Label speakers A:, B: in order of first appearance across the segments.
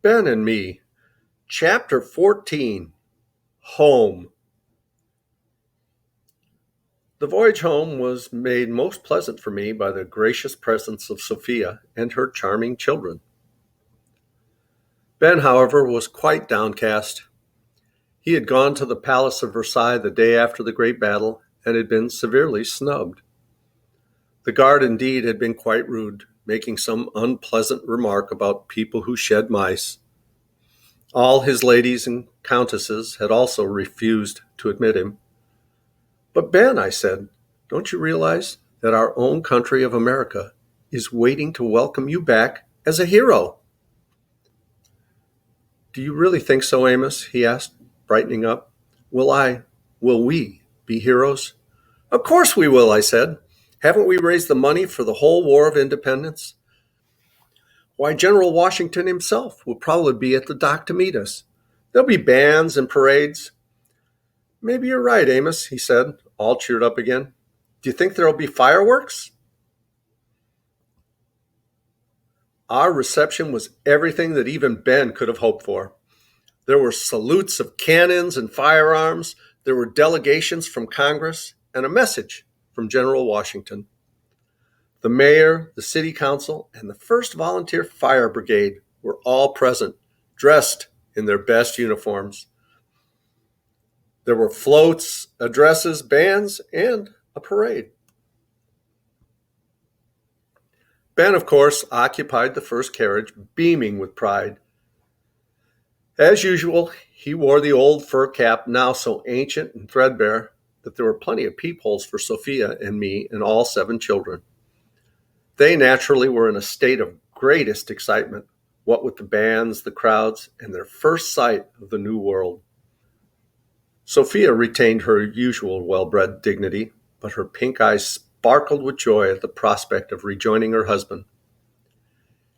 A: Ben and Me, Chapter 14, Home. The voyage home was made most pleasant for me by the gracious presence of Sophia and her charming children. Ben, however, was quite downcast. He had gone to the Palace of Versailles the day after the great battle and had been severely snubbed. The guard indeed had been quite rude, making some unpleasant remark about people who shed mice. All his ladies and countesses had also refused to admit him. But Ben, I said, don't you realize that our own country of America is waiting to welcome you back as a hero? Do you really think so, Amos? He asked, brightening up. Will we be heroes? Of course we will, I said. Haven't we raised the money for the whole War of Independence? Why, General Washington himself will probably be at the dock to meet us. There'll be bands and parades. Maybe you're right, Amos, he said, all cheered up again. Do you think there'll be fireworks? Our reception was everything that even Ben could have hoped for. There were salutes of cannons and firearms, there were delegations from Congress, and a message from General Washington. The mayor, the city council, and the 1st Volunteer Fire Brigade were all present, dressed in their best uniforms. There were floats, addresses, bands, and a parade. Ben, of course, occupied the first carriage, beaming with pride. As usual, he wore the old fur cap, now so ancient and threadbare that there were plenty of peepholes for Sophia and me and all 7 children. They naturally were in a state of greatest excitement, what with the bands, the crowds, and their first sight of the new world. Sophia retained her usual well-bred dignity, but her pink eyes sparkled with joy at the prospect of rejoining her husband.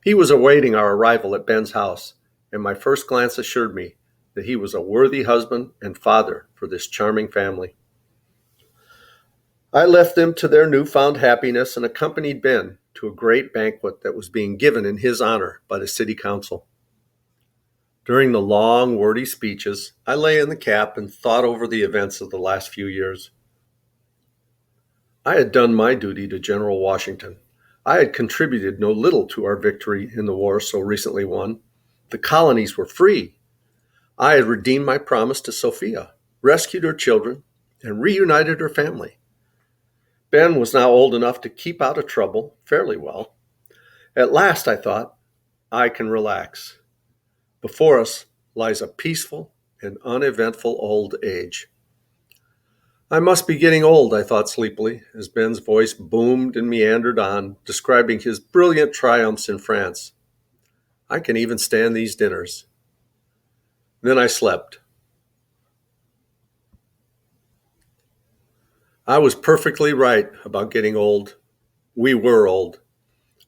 A: He was awaiting our arrival at Ben's house, and my first glance assured me that he was a worthy husband and father for this charming family. I left them to their newfound happiness and accompanied Ben to a great banquet that was being given in his honor by the city council. During the long, wordy speeches, I lay in the cab and thought over the events of the last few years. I had done my duty to General Washington. I had contributed no little to our victory in the war so recently won. The colonies were free. I had redeemed my promise to Sophia, rescued her children, and reunited her family. Ben was now old enough to keep out of trouble fairly well. At last, I thought, I can relax. Before us lies a peaceful and uneventful old age. I must be getting old, I thought sleepily, as Ben's voice boomed and meandered on, describing his brilliant triumphs in France. I can even stand these dinners. Then I slept. I was perfectly right about getting old. We were old.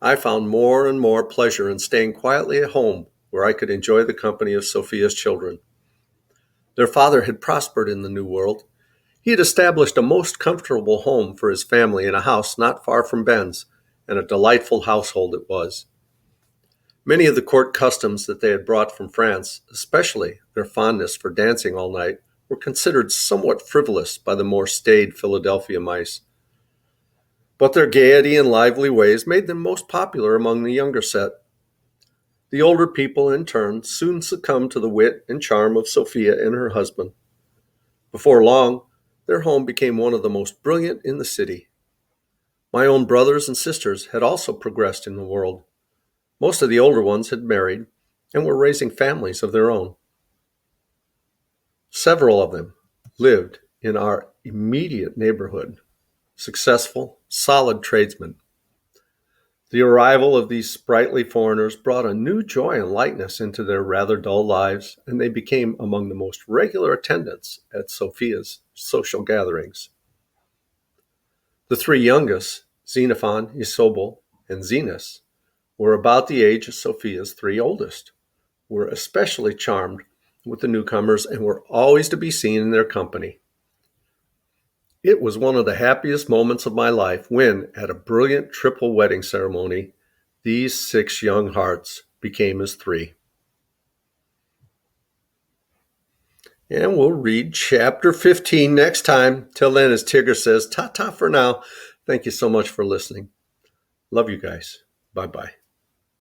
A: I found more and more pleasure in staying quietly at home where I could enjoy the company of Sophia's children. Their father had prospered in the New World. He had established a most comfortable home for his family in a house not far from Ben's, and a delightful household it was. Many of the court customs that they had brought from France, especially their fondness for dancing all night, were considered somewhat frivolous by the more staid Philadelphia mice. But their gaiety and lively ways made them most popular among the younger set. The older people, in turn, soon succumbed to the wit and charm of Sophia and her husband. Before long, their home became one of the most brilliant in the city. My own brothers and sisters had also progressed in the world. Most of the older ones had married and were raising families of their own. Several of them lived in our immediate neighborhood, successful, solid tradesmen. The arrival of these sprightly foreigners brought a new joy and lightness into their rather dull lives, and they became among the most regular attendants at Sophia's social gatherings. The 3 youngest, Xenophon, Isobel, and Zenas, were about the age of Sophia's 3 oldest, were especially charmed with the newcomers and were always to be seen in their company. It was one of the happiest moments of my life when, at a brilliant triple wedding ceremony, these 6 young hearts became as 3. And we'll read chapter 15 next time. Till then, as Tigger says, ta-ta for now. Thank you so much for listening. Love you guys. Bye-bye.